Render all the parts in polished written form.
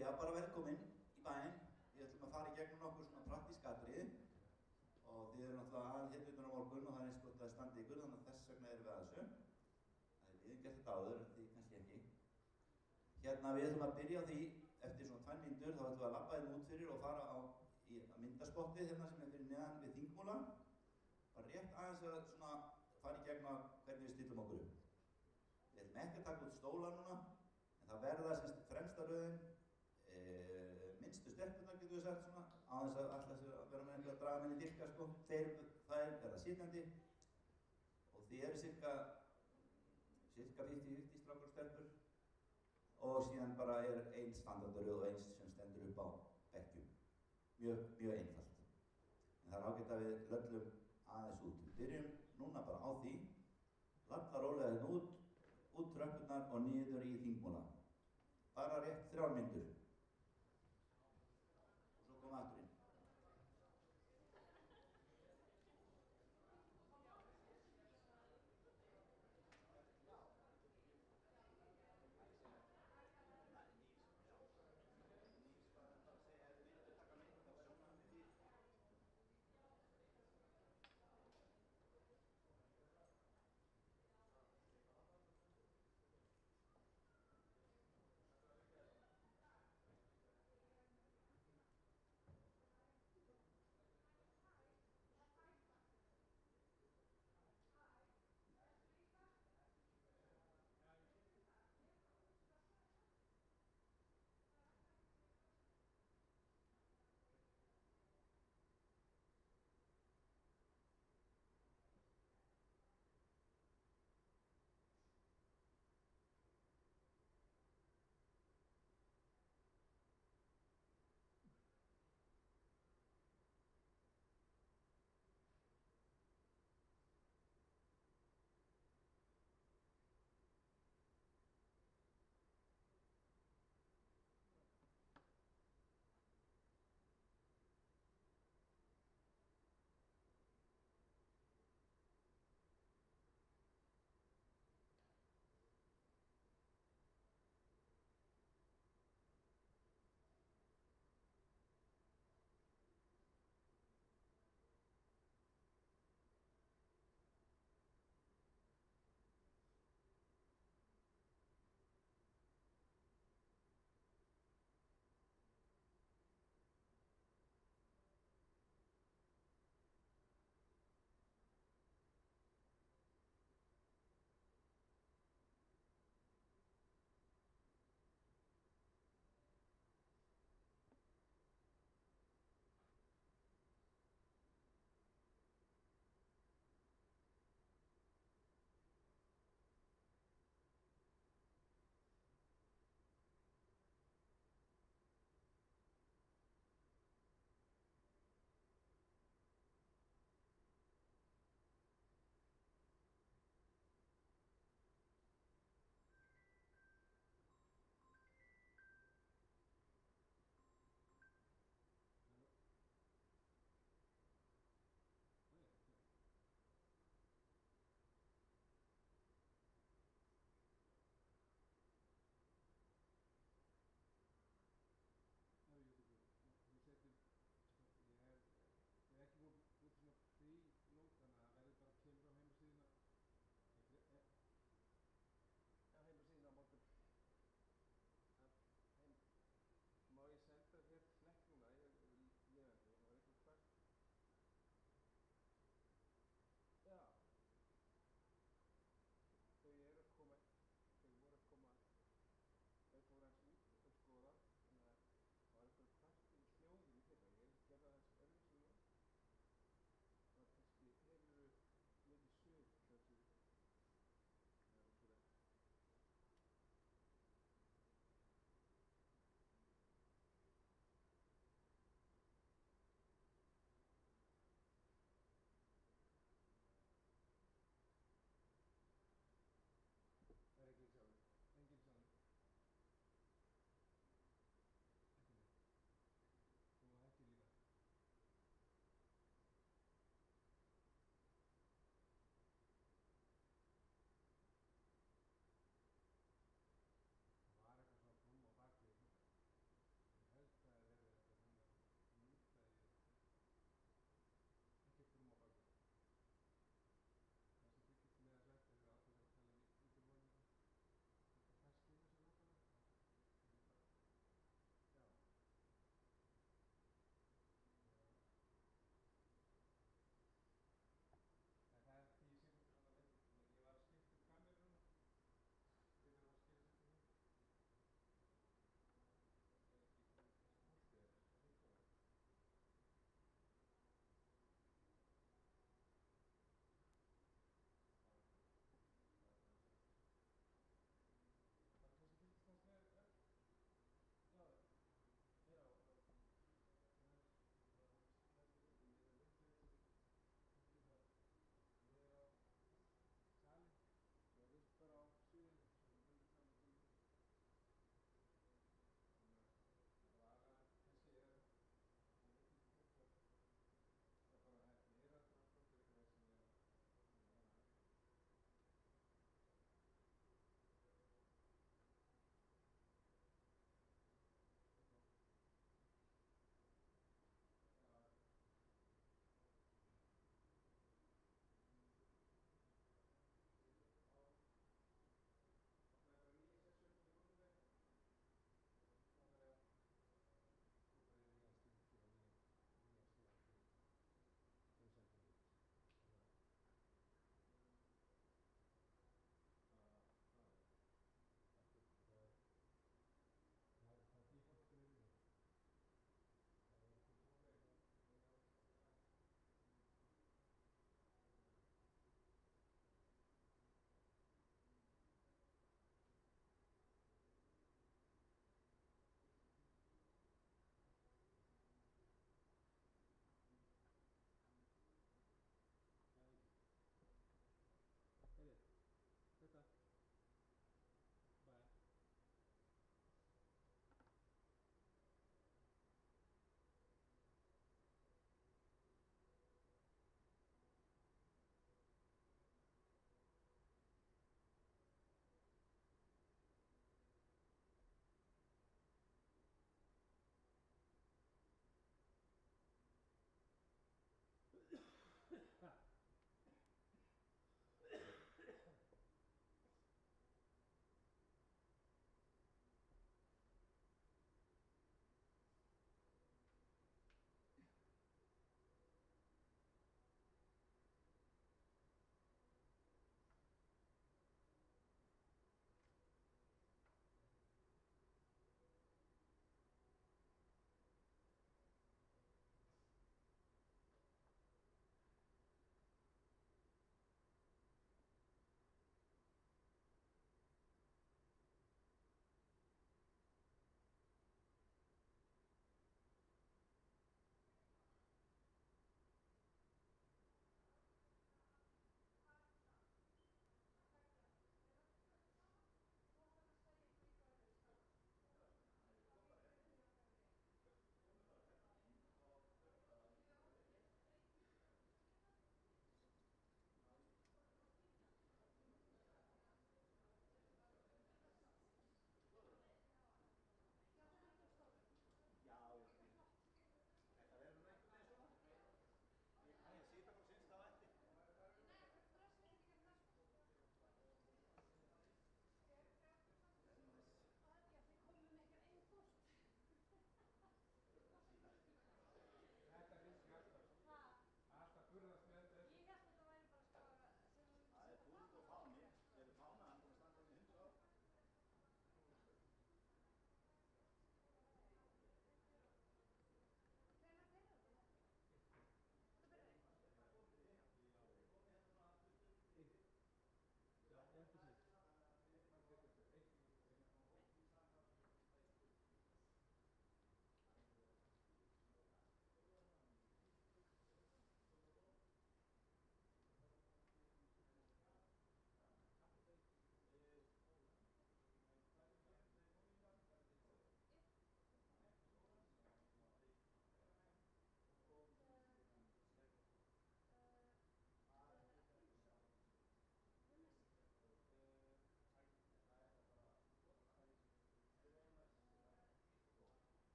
Já, bara velkomin í bæinn. Við ætlum að fara í gegnum nokkur svona praktísk atriði og þið eru náttúrulega aðalhitnunar á morgun og það eins gott að standa ykkur, þannig að þess vegna erum við að þessu. Við hefum gert þetta áður, en þið kannski ekki. Hérna, við ætlum að byrja á því, eftir svona 2 mínútur, þá ætlum við að labba þeim út fyrir og fara í myndaspottið hérna sem fyrir neðan við þingmúla. Bara rétt aðeins að svona fara í gegnum hvernig við stillum okkur upp. Við ætlum ekki að taka út stóla núna, en það verða semst fremsta röðin, minnstu stelpurnar getur við sagt svona, á þess að alltaf vera með einhverja dragamenn í dilka sko. Þær verða sitjandi og þið eru cirka 50-50 strákar og stelpur og síðan bara ein standardröð og eins sem stendur upp á bekkjum. Mjög einfalt. En það er ágætt að við löllum aðeins út. Við byrjum núna bara á því, labba rólega hérna út tröppurnar og niður í þingmúla. Bara rétt 3 mínútur. Og svo koma aftur inn.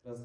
Raz.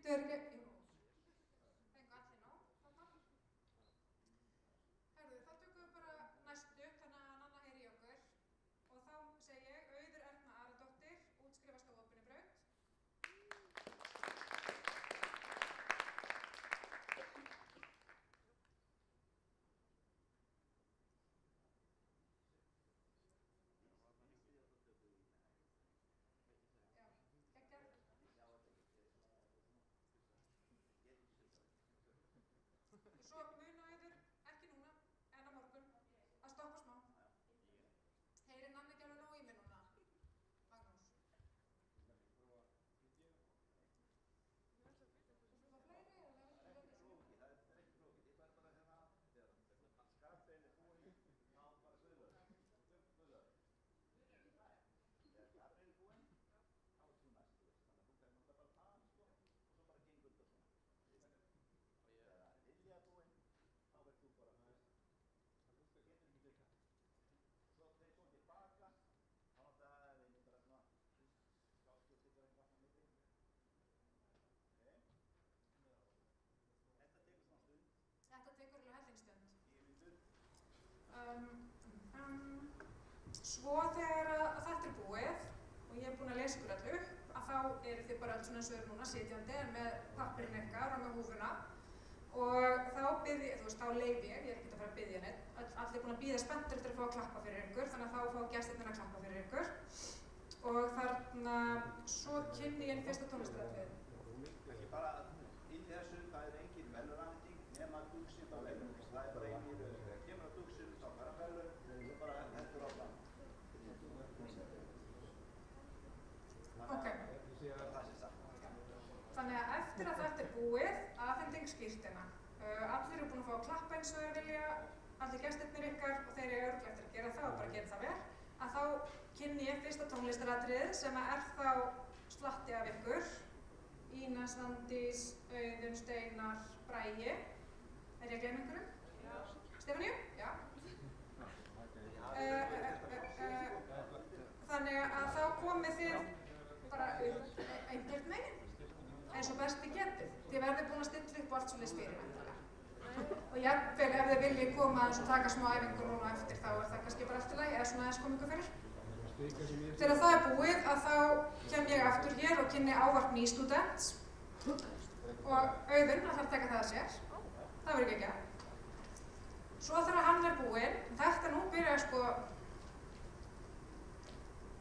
Þau eru ekki... Fengu allir nóg, þarna. Herðu, þá tökum við bara næstu, þannig að Nanna heyri í okkur. Og þá segi ég Auður Erna Aradóttir, útskrifast á opinni braut. Svo muna Auður, ekki núna, en á morgun, að stoppa smá. Heyrir Nanna ekki alveg nóg í mig núna? Magnús. Þú fá fleiri eða viltu vera í svona? Það er ekki flókið, ég fær bara hérna, þegar skaptein er búinn, þá bara guðlaug. Þegar skaptein er búinn, þá er þú næst, þú veist. Þannig að þú fær náttúrulega bara það, sko, og svo bara gengur þetta svona. Þegar Lilja er búinn, þá verður þú bara, þú veist, getur ekki byrjað. Svo þeir svo ekki baka, þá náttúrulega er þeim bara svona, skáskjöld ykkur eitthvað á milli. Þetta tekur svona stund. Þetta tekur alveg hellingsstund. 10 mínútur. Svo þegar þetta er búið og ég er búin að lesa ykkur öll upp, að þá eru þið bara öll svona eins og eru núna sitjandi en með pappirinn ykkar og með húfuna. Og þá bið ég, þú veist, þá leyfi ég er ekki að fara að biðja neitt. Allir búin að bíða spenntir eftir að fá að klappa fyrir ykkur, þannig að þá fá gestirnir að klappa fyrir ykkur. Og þarna, svo kynni ég fyrsta tónlistaratriðið. Ekki bara í þessu, það er engin verðlaunafhending nema dúksinn á verðlaun. Það er bara einir, þegar kemur á dúksinn, þá fara verðlaun, svo bara heldur á fram. Ok. Það er það sem sagt. Þannig að eftir að þetta er búið, afhending skírteina. Allir eru búin að fá að klappa eins og þeir vilja, allir gestirnir ykkar og þeir eru örugglega eftir að gera það og bara gera það vel. Að þá kynni ég fyrsta tónlistaratriðið sem er þá slatti af ykkur. Ína, Svandís, Auðun, Steinar, Bragi. Er ég að gleyma einhverjum? Já. Stefaníu? Já. Þannig að þá komið þið bara upp einhvern veginn, eins og best þið getið. Þið verðið búin að stilla upp allt svoleiðis fyrir væntanlega. Og jafnvel ef þið viljið koma aðeins og taka smá æfingu núna eftir þá er það kannski bara eftir lagi eða svona aðeins koma ykkur fyrir. Þegar það er búið að þá kem ég aftur hér og kynni ávarp nýstúdents og Auðun ætlar að taka það að sér. Það verður ekki ekki. Svo þegar hann er búinn, þetta nú byrjar sko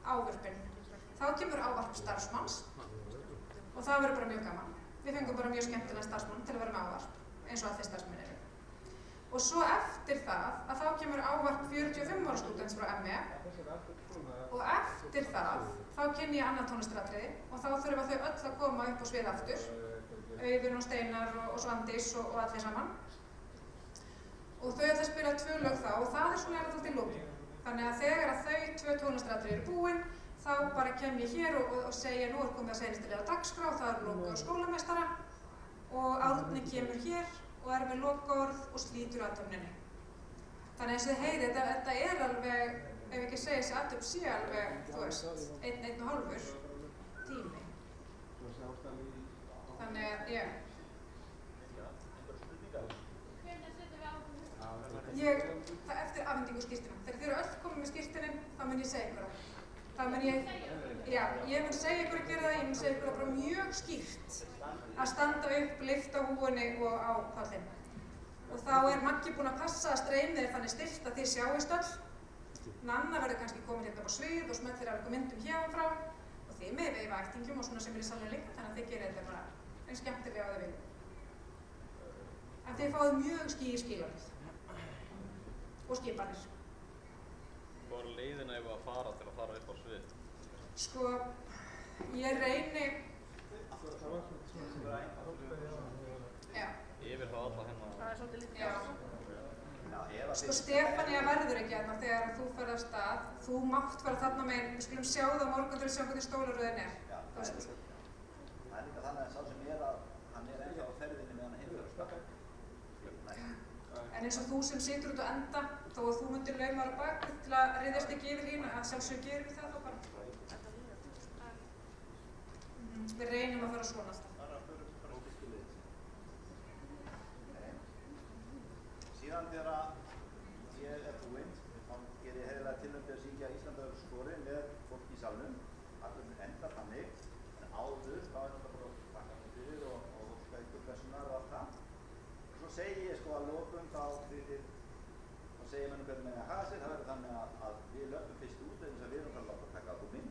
ávörpinn. Þá kemur ávarp starfsmanns og það verður bara mjög gaman. Við fengum bara mjög skemmtilega starfsmann til að vera með ávarp, eins og allir starfsmenn eru. Og svo eftir það, að þá kemur ávarp 45 ára stúdents frá ME og eftir það, þá kynni ég annað tónlistaratriði og þá þurfa þau öll að koma upp á svið aftur. Auðun og Steinar og Svandís og allir saman. Og þau ætla að spila 2 lög þá og það er svona alltaf í lokin. Þannig að þegar að þau 2 tónlistaratriði eru búin, þá bara kem ég hér og segja nú er komið að seinstilega dagskrá, það er loka á skólameistara og Árni kemur hér og er með lokaorð og slítur athöfninni. Þannig eins og þið heyrið, þetta er alveg, ef ekki segja þessi athöfn sé alveg, þú veist, 1,5 tími. Þannig að, já. Eftir afhendingu skírteina. Þegar þið eru öll komið með skírteinin, þá mun ég segja ykkur það. Þá mun ég mun segja ykkur að gera það, ég mun segja ykkur bara mjög skýrt að standa upp, lyfta húfunni og á pallinn. Og þá er Maggi búinn að passa að streymið er þannig stillt að þið sjáist öll. Nanna verður kannski komin hérna upp á svið og smellir af ykkur myndum hérðan frá og þið með veifa ættingjum og svona sem er í salnum líka, þannig að þið gerir þetta bara eins skemmtilega á þau vilja. En þið fáið mjög skýr skilaboð og skipanir. Hvað er leiðina ef að fara til að fara upp á svið? Sko, ég reyni... Já. Yfir þá alla hennar... Það er svolítið lítið. Já. Sko, Stefania verður ekki hérna þegar þú ferð af stað. Þú mátt fara þarna meginn, við skulum sjá það á morgun til að sjá hvernig stólaröðin er. Já, það er líka þannig að sá sem að hann er ennþá á ferðinni meðan hann hefur að skappa. En eins og þú sem situr út á enda, þó að þú myndir laumar á bak til að ryðjast ekki yfir hína, að sjálfsög gerum við það þá bara. Við reynum að fara svona alltaf. Síðan þegar ég búinn, þá ger ég heiðarlega tilnefndi að syngja Íslandaður skori með fólki í salnum. Allir endar þannig, en áður þá náttúrulega bara að taka mig fyrir og óska ykkur blessunar og allt það. Og svo segi ég að lokum þá segir mann hvernig með að hafa sér. Það verður þannig að við löpum fyrst út eins að við erum að láta taka albúminn.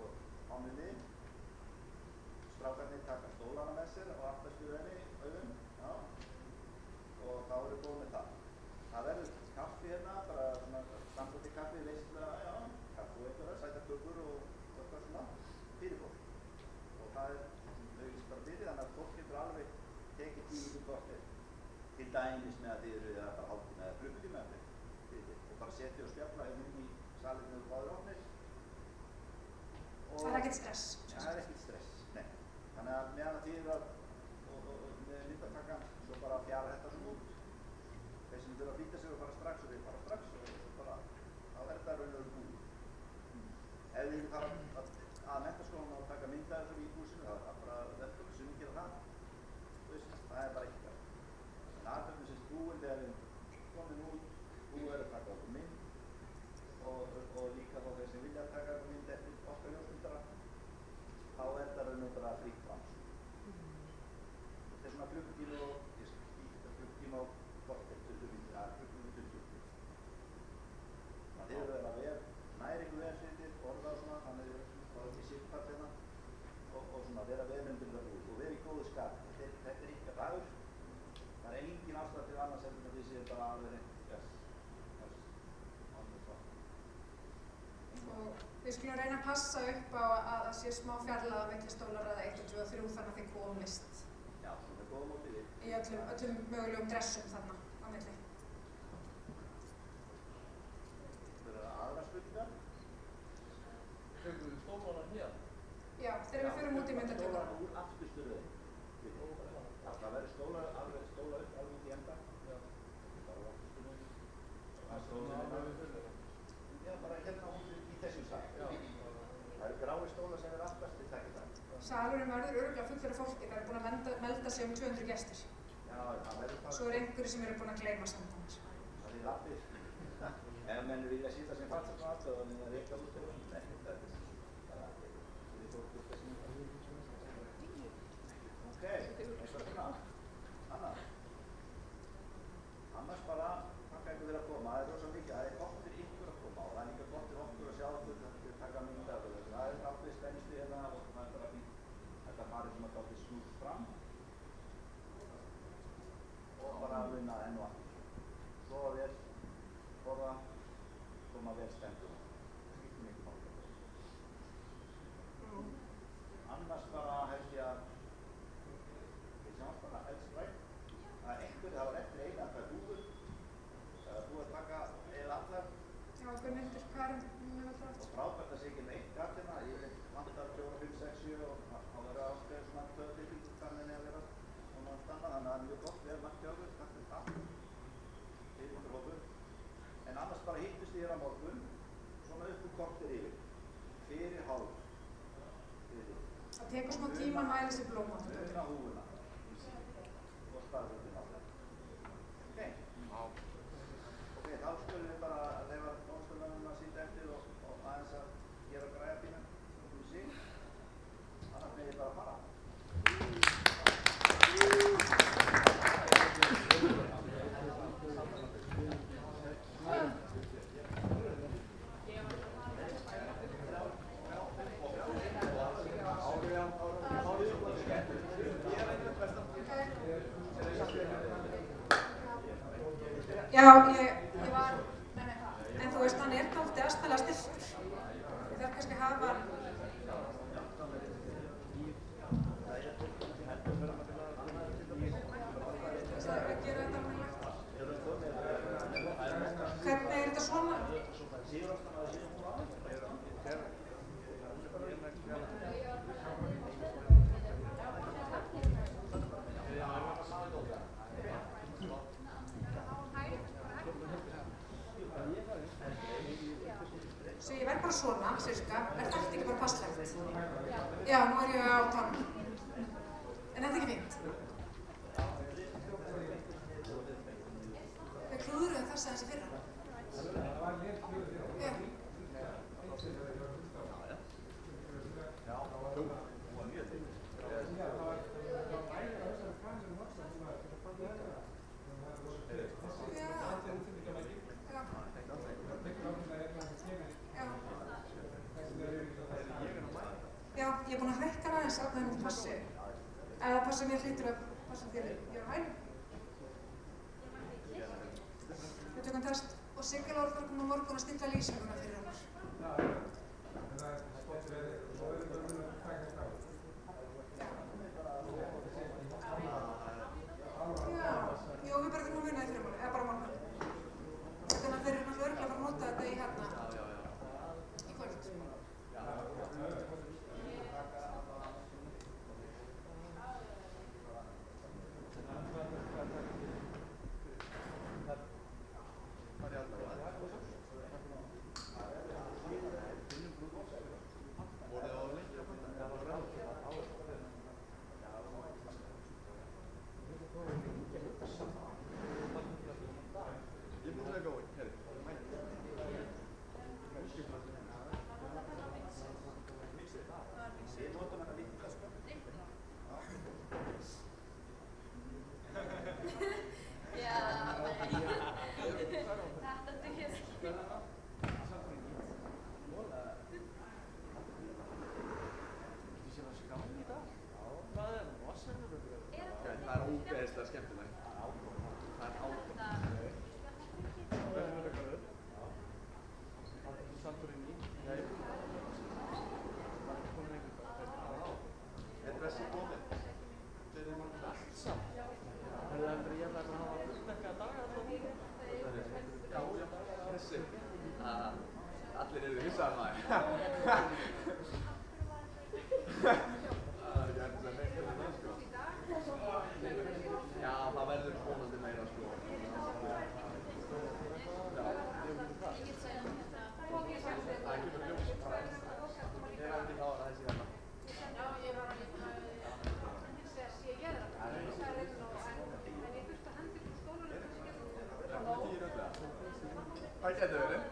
Og ánunni, strákarnir taka stólana með sér og aftastu henni, auðum, já. Og þá erum við góð með það. Það verður kaffi hérna, bara svona samfóti kaffi, veistlega, já, kaffi og einhverja, sæta kökur og eitthvað svona fyrir fólk. Og það auðvitað bara fyrir, þannig að fólk getur alveg tekið tíu kortir til dæmis með að þið eru bara hálftíma eða klukkutíma og bara setja og spjalla inn í salinu og báður ofnir. Það er ekkert stress? Ja, það er ekkert stress, nei. Þannig að meðan að þið eru með myndatakkan svo bara fjara þetta svona út. Þeir sem þurfa að flýta sig og fara strax og þeir fara strax og svo bara, þá er þetta raun og veru búið. Ef þið vilja fara að menntaskólanum og taka mynda þessu í húsinu, það er bara velkomin sem við gera það. Það er bara ekki það. En aðtöfnum sem búin þegar við komin út, búið er að taka okkur mynd og líka þá þeir sem vilja að taka okkur mynd eftir okkar ljósmyndara, þá er þetta raun og bara frítt fram. Þetta er svona klukkutíma og ég skýt þetta klukkutíma og kortir 20 myndir, það er klukkutíma 20. Þannig að þið eru að vera nær ykkur vefsveitir, orða og svona, þannig að þið eru ekki sýrpart hérna og svona vera vefmyndir það út og vera í góðu skap. Þetta er ykkar dagur. Það er engin afstæð til annars en að þið séu bara alveg reynd. Og við skulum reyna að passa upp á að það sé smá fjarlægð á milli stólar eða 1, 2 og 3 þannig að þið komist. Já, það er góð mótið við. Í öllum mögulegum dressum þarna á milli. Það eru aðra spurningar. Tökum við stólana hér? Já, þegar við förum út í myndatökuna. Stólar úr aftustu röðin. Það verður stóla upp alveg út í enda. Já. Bara úr aftustu röðin. Það stóla já, bara hérna í þessum sal. Það eru grái stólar sem er aftast til takið það. Salurinn verður örugglega fullur af fólki. Það eru búin að melda sig 200 gestir. Já, það verður það. Svo er einhverju sem eru búin að gleyma samtans. Það er lappir. Ef menn vilja sýta sem fallast og allt og þannig að reyka út og ekkert þetta. Ok, eitthvað svona. Annað. Annars bara þakka ykkur fyrir að koma. Það er rosa mikið. Það er gott fyrir ykkur að koma og það er líka gott fyrir okkur að sjá okkur að taka mynda af þessu. Það er ákveðið spennistu hérna og það er bara fínt. Þetta farið sem að gátt í smútt fram og bara að vinna enn og aftur. Sofa vel, borða, koma vel stendur. Skiptir mikið máli. Annars bara held ég að við sjáum bara eldsrætt. Það er einhver, það var eftir eina að það búið. Það er búið að taka eða allar. Já, okkur myndir Karin mjög frátt. Og frábært að sé ekki með einn kartina. Ég vantar 4, 5, 6, 7 og það verður áskveð svona 2-3 karninni að vera svona stanna. Þannig að það er mjög gott, vel mætt hjá okkur. Takk fyrir það. Fyrir ykkur hópur. En annars bara hittust ég á morgun, svona upp úr kortir yfir. Fyrir hálf. Það tekur smá tíma að mæla sér blómát. Rauðna húfuna. Og staðröndin á það. Ok. Ok, þá skulum við bara leyfa tónlistarmönnum að sýnda eftir og aðeins að gera græja þína um sig. Annars með ég bara að fara. Já, ég var, en þú veist, hann er dálítið aðstæðlega stilltur. Ég þarf kannski að hafa hann. Það er að gera þetta alveg. Hvernig er þetta svona? Svo ég verð bara svona, cirka, er þetta ekki bara passlegt? Já, nú er ég á tánum. En þetta er ekki fínt. klúðruðum þess aðeins í fyrra. Já. Já, ég er búin að hækka aðeins ákveðin út passi. Eða passi mér hlýtur að passa þér. Ég er á hægum. Við tökum test og Sigga Lára þarf að koma á morgun að stilla lýsinguna fyrir okkur. Já, jú, við bara þurfum að muna því fyrir morgun, eða bara morgun. Þannig að þeir eru náttúrulega örugglega að fara að nota þetta í hérna í kvöld. Allir eru hissaðar maður. Já, það verður vonandi meira sko. Það kemur ljós. Ég er ekki klára þessi hérna. Hvað getur verið?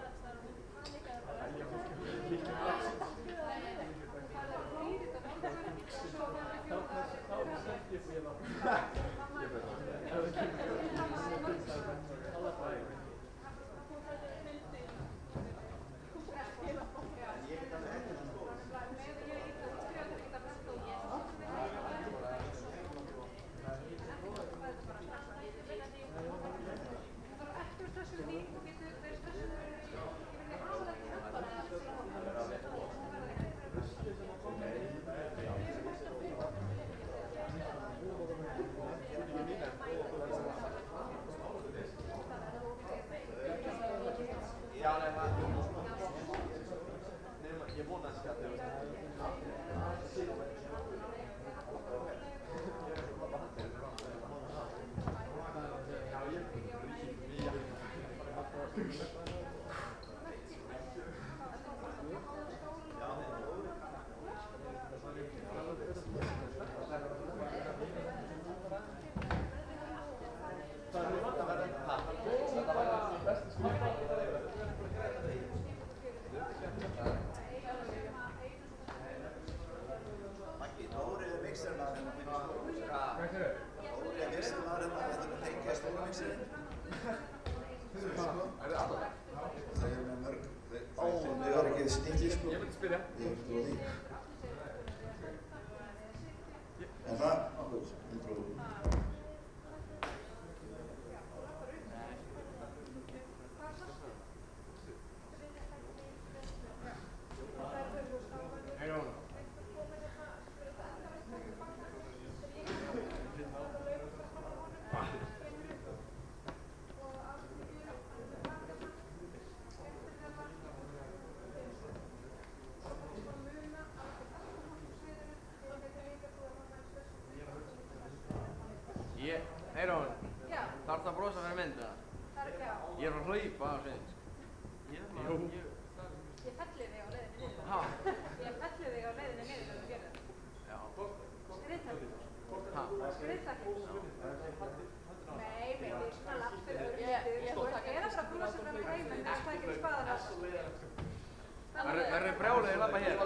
þegar ég labba hér?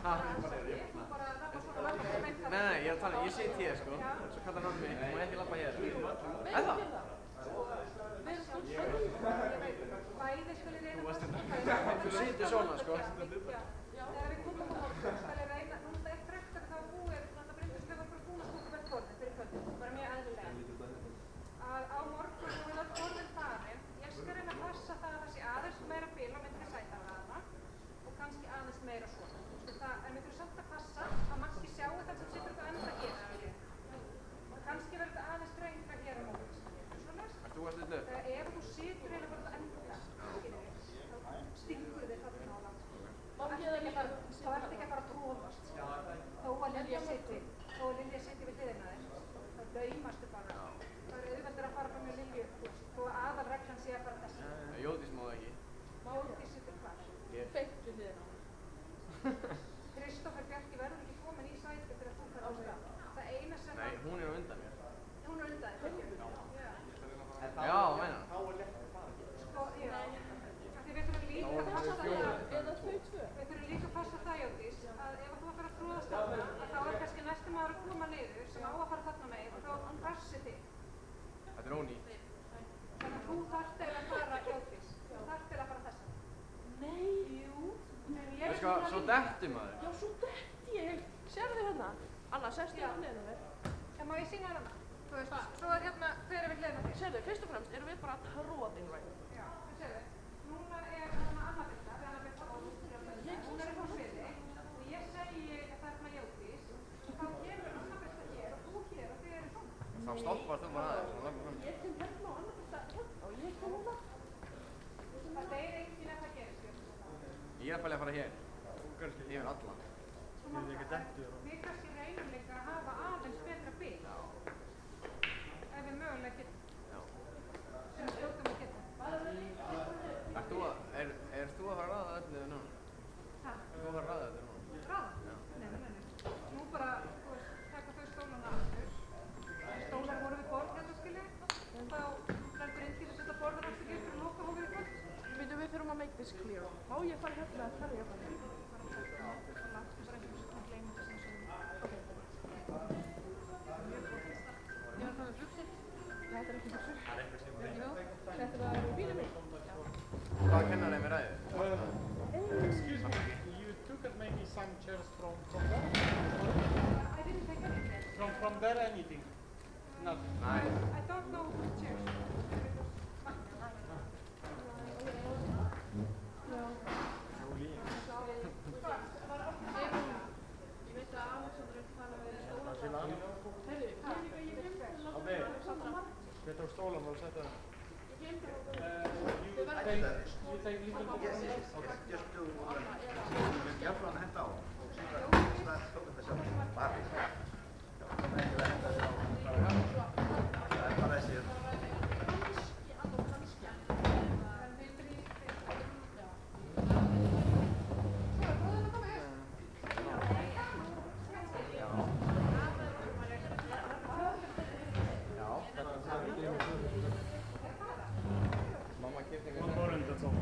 Ha? Nei, ég er að tala, ég sit hér sko, svo kallar hann mig, ég má ekki labba hér. Er það? Þú situr svona sko. Þegar við komum á morgun, skal ég reyna, nú er eitt frektar þá búið, náttúrulega Bryndís, við vorum bara búin að skúka með borðið fyrir kvöldið, bara mjög eðlilega. Að á morgun og við öll borðin farin, ég skal reyna að passa það að það sé aðeins meira bil á myndri sætaraðana og kannski aðeins meira svona. En við þurfum samt að passa að Maggi sjáu það sem situr þetta enda hér. Og kannski verður þetta aðeins drengra hér á morgun. Ert þú að stilla upp? Ef þú situr hérna bara þetta enda, þá stingur þér þarna á land. Þá ert ekki að fara að tróðast. Þó að Lilja siti við hliðina þér, þá laumastu bara. Það er auðveldur að fara fram með Lilju, þó að aðalreglan sé að fara þessi. Jódís má það ekki. Jódís situr hvar? Beint við hliðina á. Kristófer Bjarki verður ekki komin í sæti þegar þú ferð á stað. Það eina sem... Nei, hún er á undan mér. Hún er á undan þér? Já, meina. Sko, já. Því við þurfum líka að passa það, eða 2-2. Við þurfum líka að passa það, Jódís, að ef þú ætlar að tróðast þarna, þá er kannski næsti maður að koma niður sem á að fara þarna megin og þá passi þig. Þetta er ónýtt. Þannig að þú þarft eða að fara, Jódís, þú þarft eða að fara þessa. Nei, jú. Það sko, svo dettu maður. Já, svo detti ég. Sérðu þið hérna? Anna, sérstu þið hérna neðan þér? En má ég syngja hérna? Þú veist, svo er hérna, hver er við hliðina þér? Sérðu, fyrst og fremst erum við bara tróðin ræðin. Já, sérðu. Núna er hérna Anna Birta, við Anna Birta og hún er upp á sviði og ég segi þarna Jódís og þá kemur Anna Birta hér og þú hér og þið eru svona. Þá stoppar þú bara aðeins og labbar fram. Ég kem hérna og Anna Birta hérna og ég kem hérna. Það er enginn að það gerist, Jódís. Ég er að fælja að fara hér. Yfir alla. Við kannski reynum líka að hafa aðeins betra bil. Ef við mögulega getum. Sem við hljótum að geta. Erst þú að fara að ræða öllu núna? Hæ? Erst þú að fara að ræða öllu núna? Ræða? Nei. Nú bara, þú veist, taka þau stólana aftur. Stólar voru við borð hérna, skilji. Þá lendur inn til að setja borðar aftur upp og loka hófið í kvöld. Við þurfum að make this clear. Má ég fara hérna að ferja bara? Þetta er ekki buxur. Þetta er bílið minn. Hvað kennar þeim í ræðu? Excuse me, you took maybe some chairs from there? I didn't take anything. From there anything? Nothing. Nei. I don't know which chairs. Ég veit að Alexander er að vera stóla. Herru, Ég tók stólan og setja það. Just do jafnframan henda á og síðan tókum þess að barri. Það er bara þessi. One more and that's all.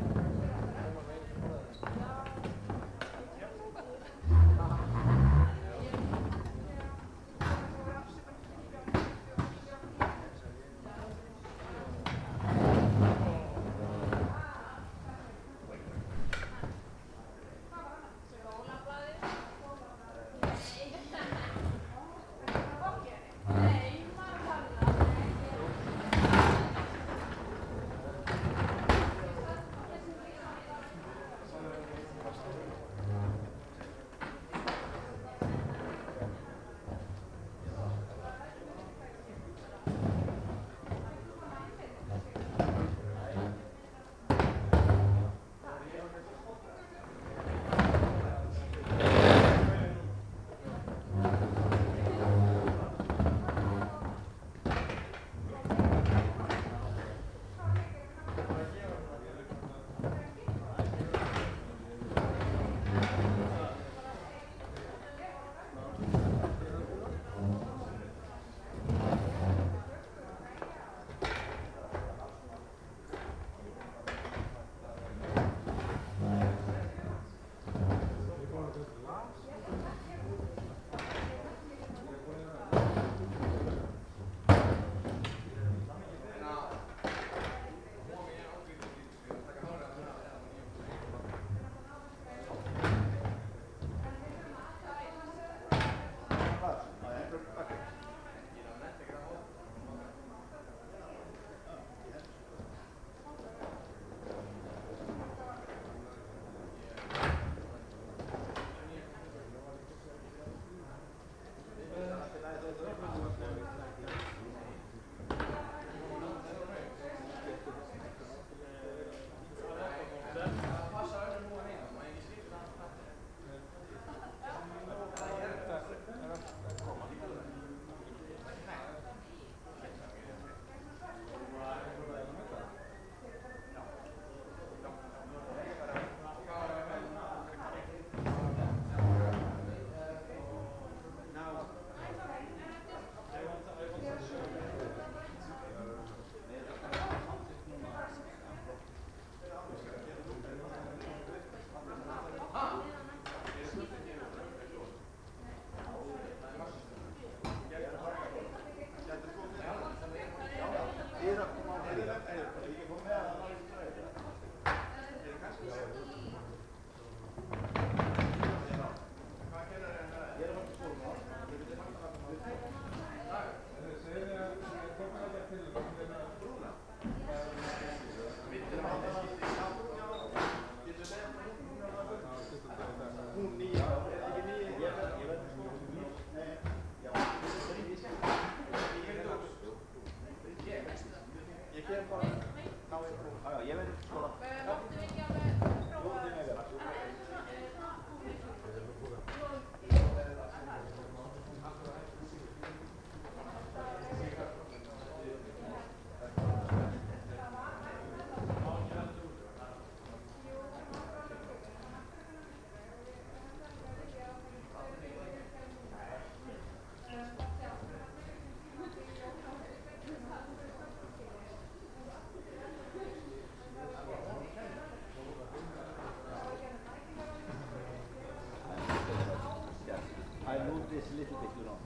little bit, you know.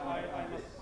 I must